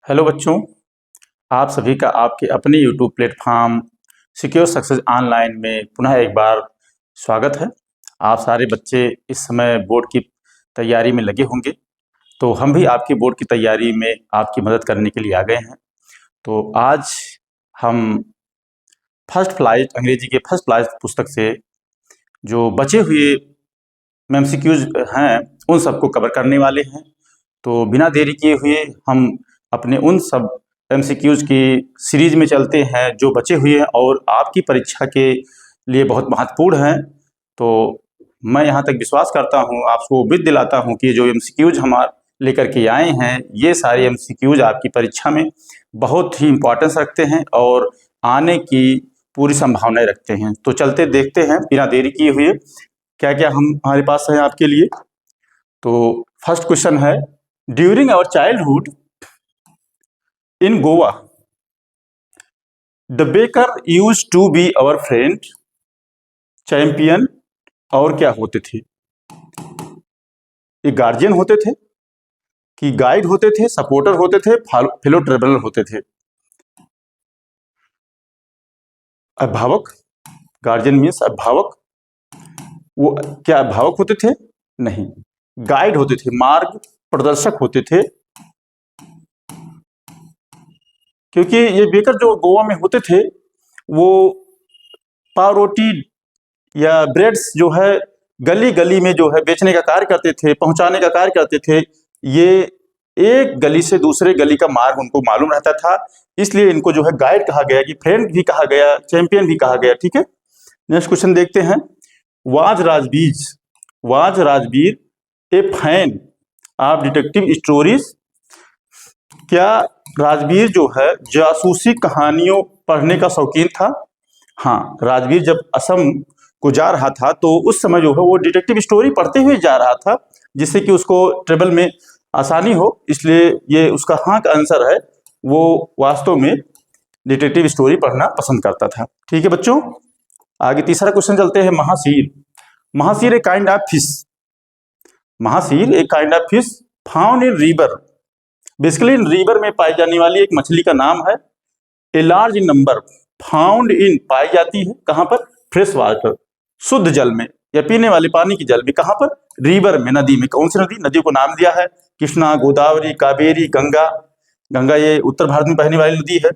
Hello बच्चों, आप सभी का आपके अपने YouTube platform secure success online में पुनः एक बार स्वागत है। आप सारे बच्चे इस समय बोर्ड की तैयारी में लगे होंगे, तो हम भी आपकी बोर्ड की तैयारी में आपकी मदद करने के लिए आ गए हैं। तो आज हम फर्स्ट फ्लाइट अंग्रेजी के फर्स्ट फ्लाइट पुस्तक से जो बचे हुए एमसीक्यूज हैं उन सबको कवर करने वाले हैं। तो बिना देरी किए हुए हम अपने उन सब एमसीक्यूज की सीरीज में चलते हैं जो बचे हुए हैं और आपकी परीक्षा के लिए बहुत महत्वपूर्ण हैं। तो मैं यहाँ तक विश्वास करता हूँ, आपको उम्मीद दिलाता हूँ कि जो एमसीक्यूज हम लेकर के आए हैं ये सारे एमसीक्यूज आपकी परीक्षा में बहुत ही इम्पोर्टेंस रखते हैं और आने की पूरी संभावनाएं रखते हैं। तो चलते देखते हैं बिना देरी किए हुए क्या क्या हमारे पास है आपके लिए। तो फर्स्ट क्वेश्चन है, during our childhood in Goa the baker used to be our friend, champion और क्या होते थे? ये गार्जियन होते थे कि गाइड होते थे, सपोर्टर होते थे, फेलो ट्रेवलर होते थे? अभिभावक, गार्जियन मीन्स अभिभावक। वो क्या अभिभावक होते थे? नहीं, गाइड होते थे, मार्ग प्रदर्शक होते थे। क्योंकि ये बेकर जो गोवा में होते थे वो पाव रोटी या ब्रेड्स जो है गली गली में जो है बेचने का कार्य करते थे, पहुंचाने का कार्य करते थे। ये एक गली से दूसरे गली का मार्ग उनको मालूम रहता था, इसलिए इनको जो है गाइड कहा गया, कि फ्रेंड भी कहा गया, चैंपियन भी कहा गया। ठीक है, नेक्स्ट क्वेश्चन देखते हैं। Was Rajveer A fan of detective stories? क्या राजवीर जो है जासूसी कहानियों पढ़ने का शौकीन था? हाँ, राजवीर जब असम को जा रहा था तो उस समय जो है वो डिटेक्टिव स्टोरी पढ़ते हुए जा रहा था, जिससे कि उसको ट्रेवल में आसानी हो, इसलिए ये उसका हाँ का आंसर है। वो वास्तव में डिटेक्टिव स्टोरी पढ़ना पसंद करता था। ठीक है बच्चों, आगे तीसरा क्वेश्चन चलते हैं। Mahseer a kind of fish. Mahseer एक kind of fish found in river. Basically in river में पाई जाने वाली एक मछली का नाम है। A large number found in पाई जाती है कहां पर? फ्रेश वाटर, शुद्ध जल में या पीने वाले पानी की जल में। कहां पर? रिवर में, नदी में। कौन सी नदी? नदी को नाम दिया है कृष्णा, गोदावरी, कावेरी, गंगा। गंगा ये उत्तर भारत में बहने वाली नदी है,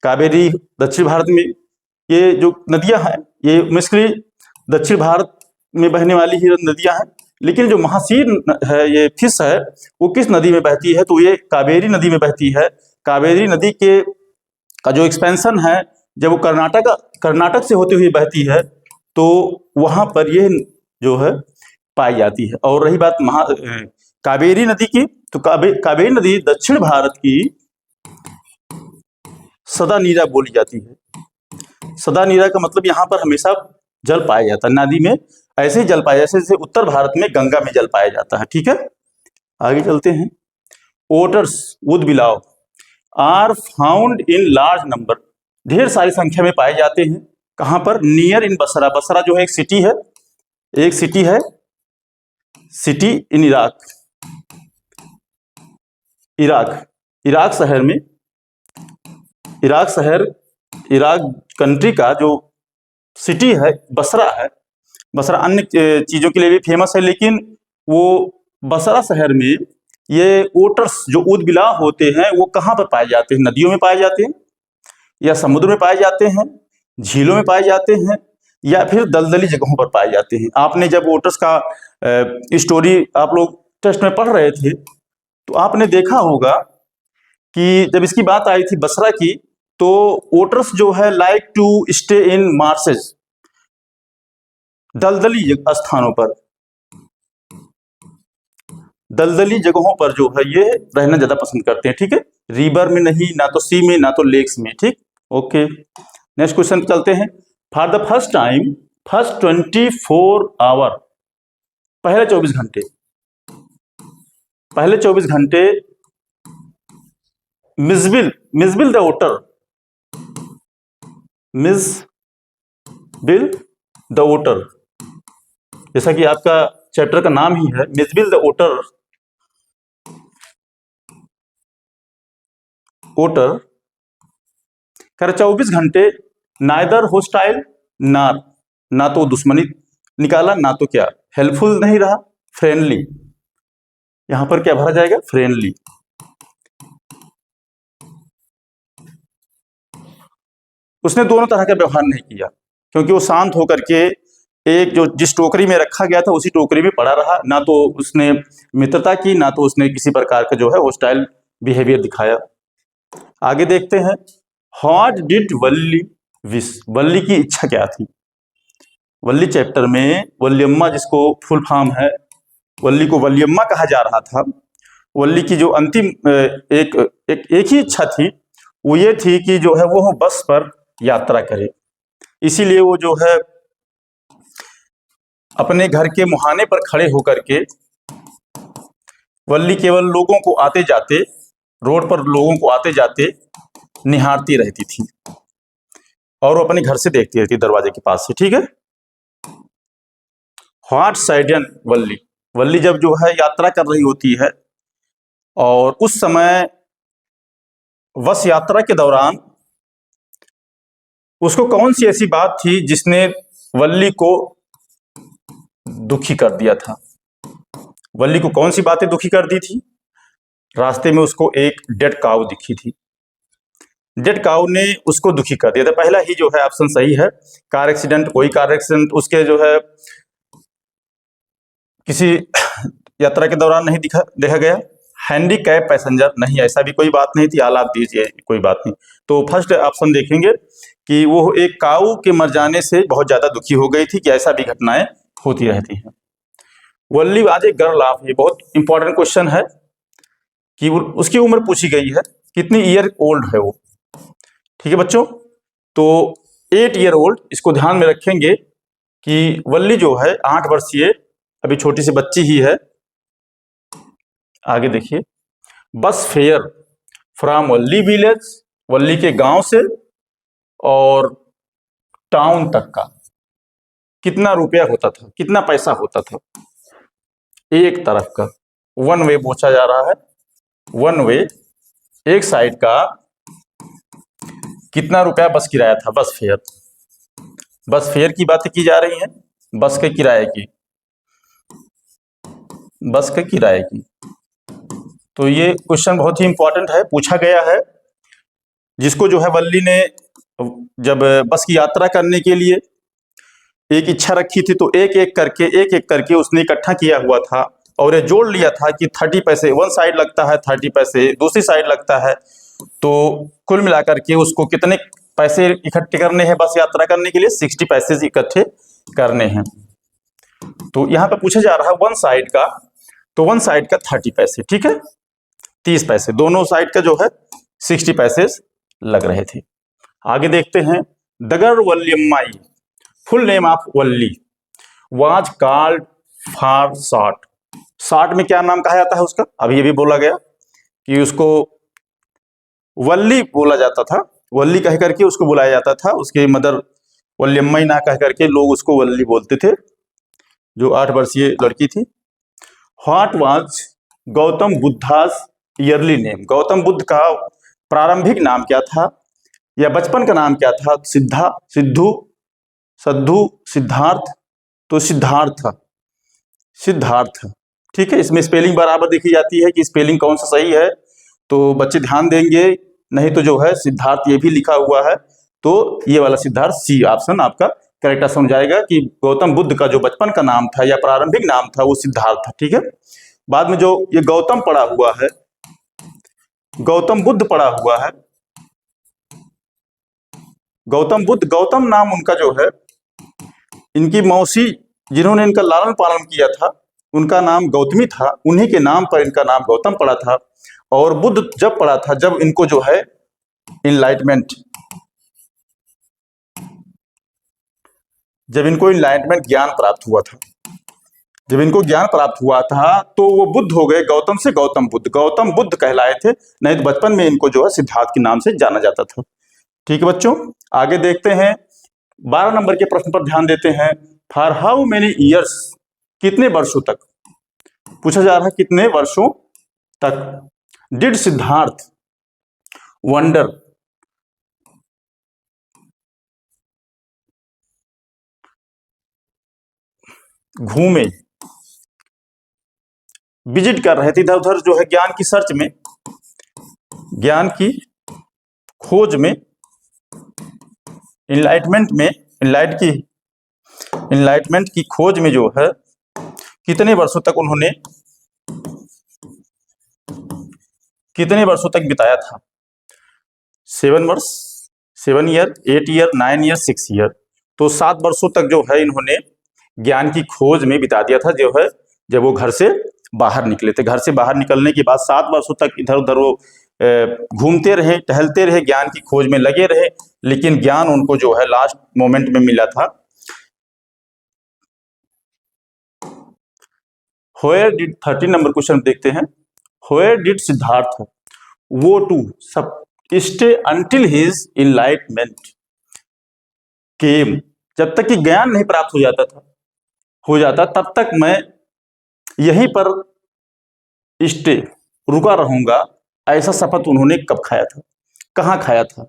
कावेरी दक्षिण भारत में। ये जो नदियां हैं ये बेसिकली दक्षिण भारत में बहने वाली ही नदियां हैं। लेकिन जो महासीर है, ये फिश है, वो किस नदी में बहती है? तो ये कावेरी नदी में बहती है। कावेरी नदी के का जो एक्सपेंशन है, जब वो कर्नाटक से होते हुए बहती है तो वहां पर ये जो है पाई जाती है। और रही बात कावेरी नदी की, तो कावेरी नदी दक्षिण भारत की सदा नीरा बोली जाती है। सदा नीरा का मतलब यहाँ पर हमेशा जल पाया जाता है नदी में, ऐसे ही जल पाया जैसे उत्तर भारत में गंगा में जल पाया जाता है। ठीक है, आगे चलते हैं। ओटर्स ऊदबिलाव are found in large number. ढेर सारी संख्या में पाए जाते हैं। कहां पर? Near in Basra. बसरा जो है एक सिटी है, सिटी इन इराक। इराक शहर में, इराक कंट्री का जो सिटी है बसरा है। बसरा अन्य चीजों के लिए भी फेमस है, लेकिन वो बसरा शहर में ये ओटर्स जो ऊदबिलाव होते हैं वो कहाँ पर पाए जाते हैं? नदियों में पाए जाते हैं, या समुद्र में पाए जाते हैं, झीलों में पाए जाते हैं, या फिर दलदली जगहों पर पाए जाते हैं? आपने जब ओटर्स का स्टोरी आप लोग टेस्ट में पढ़ रहे थे तो आपने देखा होगा कि जब इसकी बात आई थी बसरा की, तो ओटर्स जो है like to stay in marshes, दलदली स्थानों पर, दलदली जगहों पर जो है ये रहना ज्यादा पसंद करते हैं। ठीक है, रिवर में नहीं, ना तो सी में, ना तो लेक्स में। ठीक, ओके, नेक्स्ट क्वेश्चन चलते हैं। For the first time, first 24 hour, पहले 24 घंटे मिसबिल द ओटर, मिसबिल द ओटर, जैसा कि आपका चैप्टर का नाम ही है मिसबिल द ओटर, वोटर कह रहे 24 घंटे नाइदर होस्टाइल, ना तो दुश्मनी निकाला, ना तो क्या हेल्पफुल नहीं रहा, फ्रेंडली। यहां पर क्या भरा जाएगा? फ्रेंडली। उसने दोनों तरह का व्यवहार नहीं किया, क्योंकि वो शांत होकर के एक जो जिस टोकरी में रखा गया था उसी टोकरी में पड़ा रहा, ना तो उसने मित्रता की, ना तो उसने किसी प्रकार का जो है हॉस्टाइल बिहेवियर दिखाया। आगे देखते हैं, व्हाट डिड वल्ली विश, वल्ली की इच्छा क्या थी? वल्ली चैप्टर में वल्लियम्मा, जिसको फुल फॉर्म है, वल्ली को वल्लियम्मा कहा जा रहा था। वल्ली की जो अंतिम एक ही इच्छा थी, वो ये थी कि जो है वो बस पर यात्रा करे। इसीलिए वो जो है अपने घर के मुहाने पर खड़े होकर के वल्ली केवल लोगों को आते जाते, रोड पर लोगों को आते जाते निहारती रहती थी, और वो अपने घर से देखती रहती दरवाजे के पास से। ठीक है। व्हाट सडन वल्ली, वल्ली जब जो है यात्रा कर रही होती है, और उस समय बस यात्रा के दौरान उसको कौन सी ऐसी बात थी जिसने वल्ली को दुखी कर दिया था? वल्ली को कौन सी बातें दुखी कर दी थी? रास्ते में उसको एक डेड काऊ दिखी थी, डेड काऊ ने उसको दुखी कर दिया था। पहला ही जो है ऑप्शन सही है। कार एक्सीडेंट, कोई कार एक्सीडेंट उसके जो है किसी यात्रा के दौरान नहीं देखा गया। हैंडीकैप पैसेंजर, नहीं, ऐसा भी कोई बात नहीं थी। आला आप दीजिए, कोई बात नहीं। तो फर्स्ट ऑप्शन देखेंगे कि वो एक काऊ के मर जाने से बहुत ज्यादा दुखी हो गई थी, कि ऐसा भी घटनाएं होती रहती हैं। वल्ली आज एक गर्ल ऑफ, ये बहुत इंपॉर्टेंट क्वेश्चन है कि उसकी उम्र पूछी गई है, कितनी ईयर ओल्ड है वो। ठीक है बच्चों, तो 8 ईयर ओल्ड, इसको ध्यान में रखेंगे कि वल्ली जो है 8 वर्षीय अभी छोटी सी बच्ची ही है। आगे देखिए, bus fare from Valli village, Valli के गांव से और टाउन तक का कितना रुपया होता था, कितना पैसा होता था? एक तरफ का वन वे पूछा जा रहा है, वन वे, एक साइड का कितना रुपया बस किराया था? बस फेयर, बस फेयर की बातें की जा रही हैं, बस के किराए की, बस के किराए की। तो ये क्वेश्चन बहुत ही इंपॉर्टेंट है, पूछा गया है, जिसको जो है वल्ली ने जब बस की यात्रा करने के लिए एक इच्छा रखी थी, तो एक एक करके उसने इकट्ठा किया हुआ था, और ये जोड़ लिया था कि 30 पैसे वन साइड लगता है, 30 पैसे दूसरी साइड लगता है। तो कुल मिलाकर के उसको कितने पैसे इकट्ठे करने हैं बस यात्रा करने के लिए? 60 पैसे इकट्ठे करने हैं। तो यहाँ पे पूछा जा रहा है वन साइड का, तो वन साइड का 30 पैसे, ठीक है, 30 पैसे, दोनों साइड का जो है 60 पैसे लग रहे थे। आगे देखते हैं, दगर Valliammai, full name of Valli was called for short. Short में क्या नाम कहा जाता है उसका? अभी ये भी बोला गया कि उसको वल्ली बोला जाता था, वल्ली कह करके उसको बुलाया जाता था। उसके मदर वल्लियम्माई ना कह करके लोग उसको वल्ली बोलते थे, जो 8 वर्षीय लड़की थी। What was Gautam Buddhas yearly name, Gautam Buddha का प्रारंभिक नाम क्या था या बचपन का नाम क्या था? सिद्धू, सद्धू, सिद्धार्थ, तो सिद्धार्थ, सिद्धार्थ। ठीक है, इसमें स्पेलिंग बराबर देखी जाती है कि स्पेलिंग कौन सा सही है, तो बच्चे ध्यान देंगे, नहीं तो जो है सिद्धार्थ ये भी लिखा हुआ है, तो ये वाला सिद्धार्थ, सी ऑप्शन आपका करेक्ट समझ जाएगा कि गौतम बुद्ध का जो बचपन का नाम था या प्रारंभिक नाम था वो सिद्धार्थ था। ठीक है, बाद में जो ये गौतम पड़ा हुआ है, गौतम बुद्ध पड़ा हुआ है, गौतम बुद्ध, गौतम नाम उनका जो है, इनकी मौसी जिन्होंने इनका लालन पालन किया था उनका नाम गौतमी था, उन्हीं के नाम पर इनका नाम गौतम पड़ा था। और बुद्ध जब पड़ा था जब इनको जो है इनलाइटमेंट, जब इनको इनलाइटमेंट ज्ञान प्राप्त हुआ था, जब इनको ज्ञान प्राप्त हुआ था तो वो बुद्ध हो गए, गौतम से गौतम बुद्ध, गौतम बुद्ध कहलाए थे, नहीं तो बचपन में इनको जो है सिद्धार्थ के नाम से जाना जाता था। ठीक है बच्चों, आगे देखते हैं, 12 नंबर के प्रश्न पर ध्यान देते हैं। फॉर हाउ मेनी ईयर्स, कितने वर्षों तक पूछा जा रहा है, कितने वर्षों तक डिड सिद्धार्थ वंडर, घूमे, विजिट कर रहे थे इधर उधर जो है ज्ञान की सर्च में, ज्ञान की खोज में, इनलाइटमेंट की खोज में जो है कितने वर्षों तक बिताया था? 7 वर्ष, 7 ईयर, 8 ईयर, 9 ईयर, 6 ईयर। तो 7 वर्षों तक जो है इन्होंने ज्ञान की खोज में बिता दिया था, जो है जब वो घर से बाहर निकले थे। घर से बाहर निकलने के बाद 7 वर्षों तक इधर उधर वो घूमते रहे, टहलते रहे, ज्ञान की खोज में लगे रहे, लेकिन ज्ञान उनको जो है लास्ट मोमेंट में मिला था। Where did 13 नंबर क्वेश्चन देखते हैं। Where did सिद्धार्थ वो टू सब स्टे अंटिल हिज इनलाइटमेंट केम, जब तक कि ज्ञान नहीं प्राप्त हो जाता तब तक मैं यहीं पर स्टे रुका रहूंगा, ऐसा शपथ उन्होंने कब खाया था, कहाँ खाया था?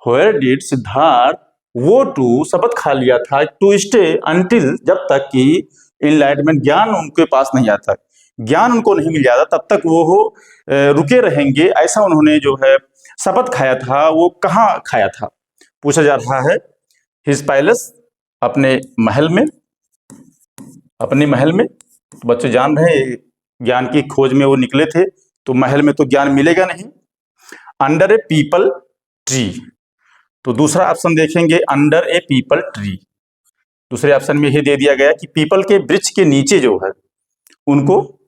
Where did सिद्धार्थ वो टू शपथ खा लिया था, टू स्टे अंटिल जब तक कि इनलाइटमेंट ज्ञान उनके पास नहीं आता, ज्ञान उनको नहीं मिल जाता तब तक वो रुके रहेंगे, ऐसा उन्होंने जो है शपथ खाया था। वो कहाँ खाया था? पूछा जा रहा है हिज पैलेस, अपने महल में। तो बच्चे जान रहे हैं ज्ञान की खोज में वो निकले थे, तो महल में तो ज्ञान मिलेगा नहीं। अंडर ए पीपल ट्री, तो दूसरा ऑप्शन देखेंगे अंडर ए पीपल ट्री। दूसरे ऑप्शन में यह दे दिया गया कि पीपल के वृक्ष के नीचे जो है उनको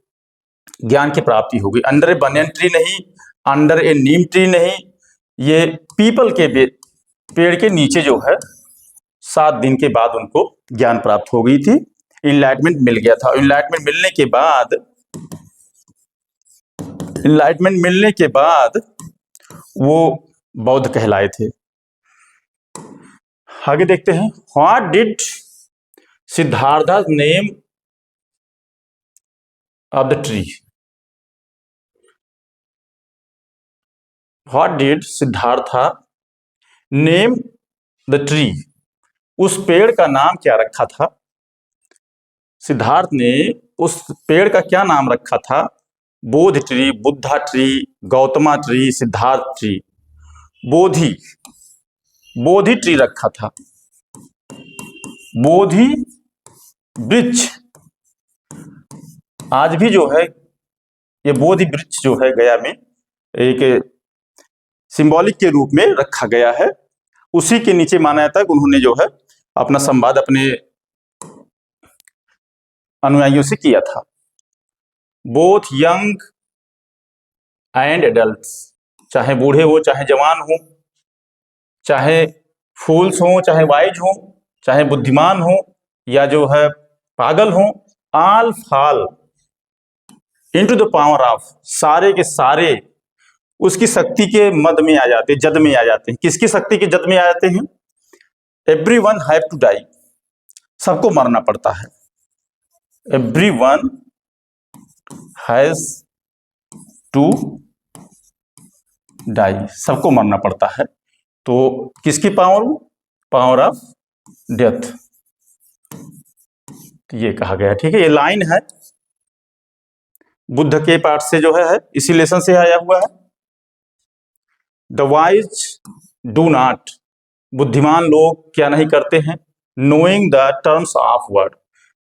ज्ञान की प्राप्ति होगी। अंडर ए बनियन ट्री नहीं, अंडर ए नीम ट्री नहीं, ये पीपल के पेड़ के नीचे जो है 7 दिन के बाद उनको ज्ञान प्राप्त हो गई थी, इनलाइटमेंट मिल गया था। इनलाइटमेंट मिलने के बाद वो बौद्ध कहलाए थे। आगे देखते हैं, what did Siddharth name of the tree. What did Siddharth name the tree, उस पेड़ का नाम क्या रखा था? सिद्धार्थ ने उस पेड़ का क्या नाम रखा था? Bodhi tree, Buddha tree, Gautama tree, Siddhartha tree. Bodhi tree रखा था। बोधि वृक्ष आज भी जो है ये बोधि वृक्ष जो है गया में एक सिंबॉलिक के रूप में रखा गया है। उसी के नीचे माना जाता है कि उन्होंने जो है अपना संवाद अपने अनुयायियों से किया था। बोथ यंग एंड एडल्ट्स, चाहे बूढ़े हो, चाहे जवान हो, चाहे फूल्स हो, चाहे वाइज हो, चाहे बुद्धिमान हो या जो है पागल हो, all fall into the power of, सारे के सारे उसकी शक्ति के मद में आ जाते, जद में आ जाते हैं। किसकी शक्ति के जद में आ जाते हैं? एवरीवन हैव टू डाई, सबको मरना पड़ता है। एवरीवन हैज टू डाई, सबको मरना पड़ता है। तो किसकी पावर ऑफ डेथ, ये कहा गया। ठीक है, ये लाइन है बुद्ध के पाठ से जो है इसी लेसन से आया हुआ है। द वाइज डू नॉट, बुद्धिमान लोग क्या नहीं करते हैं? Knowing the terms of word,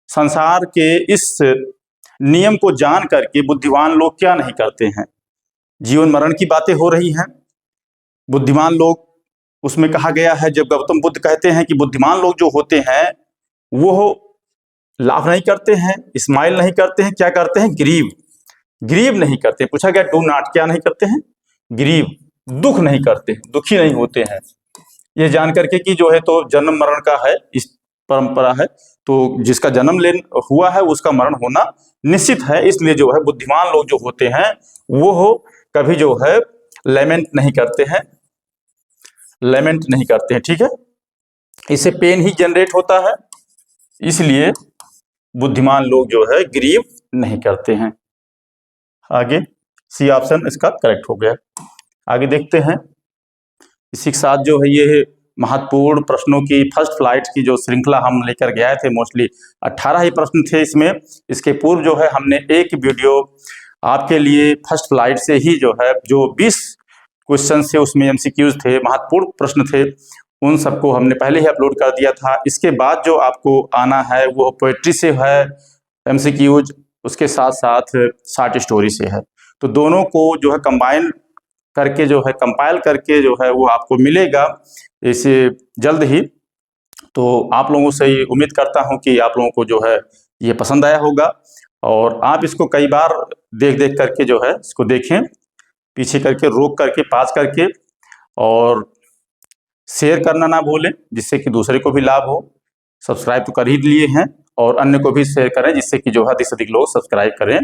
संसार के इस नियम को जान करके बुद्धिमान लोग क्या नहीं करते हैं? जीवन मरण की बातें हो रही हैं, बुद्धिमान लोग उसमें कहा गया है, जब गौतम बुद्ध कहते हैं कि बुद्धिमान लोग जो होते हैं वो लाभ नहीं करते हैं, स्माइल नहीं करते हैं, क्या करते हैं? ग्रीव नहीं करते। पूछा गया डू नॉट, क्या नहीं करते हैं? ग्रीव, दुख नहीं करते, दुखी नहीं होते हैं। ये जान करके कि जो है तो जन्म मरण का है, इस परंपरा है, तो जिसका जन्म हुआ है उसका मरण होना निश्चित है। इसलिए जो है बुद्धिमान लोग जो होते हैं वो कभी जो है लेमेंट नहीं करते हैं। ठीक है, इससे पेन ही जनरेट होता है, इसलिए बुद्धिमान लोग जो है ग्रीव नहीं करते हैं। आगे सी ऑप्शन इसका करेक्ट हो गया। आगे देखते हैं। इसी के साथ जो है ये महत्वपूर्ण प्रश्नों की फर्स्ट फ्लाइट की जो श्रृंखला हम लेकर गए थे, मोस्टली 18 ही प्रश्न थे इसमें। इसके पूर्व जो है हमने एक वीडियो आपके लिए फर्स्ट फ्लाइट से ही जो है जो 20 क्वेश्चन थे उसमें एमसीक्यूज थे, महत्वपूर्ण प्रश्न थे, उन सबको हमने पहले ही अपलोड कर दिया था। इसके बाद जो आपको आना है वो पोएट्री से है एमसीक्यूज, उसके साथ साथ शॉर्ट स्टोरी से है। तो दोनों को जो है कंबाइन करके जो है कंपाइल करके जो है वो आपको मिलेगा इसे जल्द ही। तो आप लोगों से ये उम्मीद करता हूँ कि आप लोगों को जो है ये पसंद आया होगा और आप इसको कई बार देख देख करके जो है इसको देखें, पीछे करके रोक करके पास करके, और शेयर करना ना भूलें जिससे कि दूसरे को भी लाभ हो। सब्सक्राइब तो कर ही लिए हैं और अन्य को भी शेयर करें जिससे कि जो है अधिक से अधिक लोग सब्सक्राइब करें।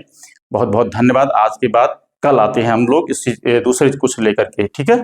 बहुत बहुत धन्यवाद। आज के बाद कल आते हैं हम लोग इस दूसरे कुछ लेकर के, ठीक है।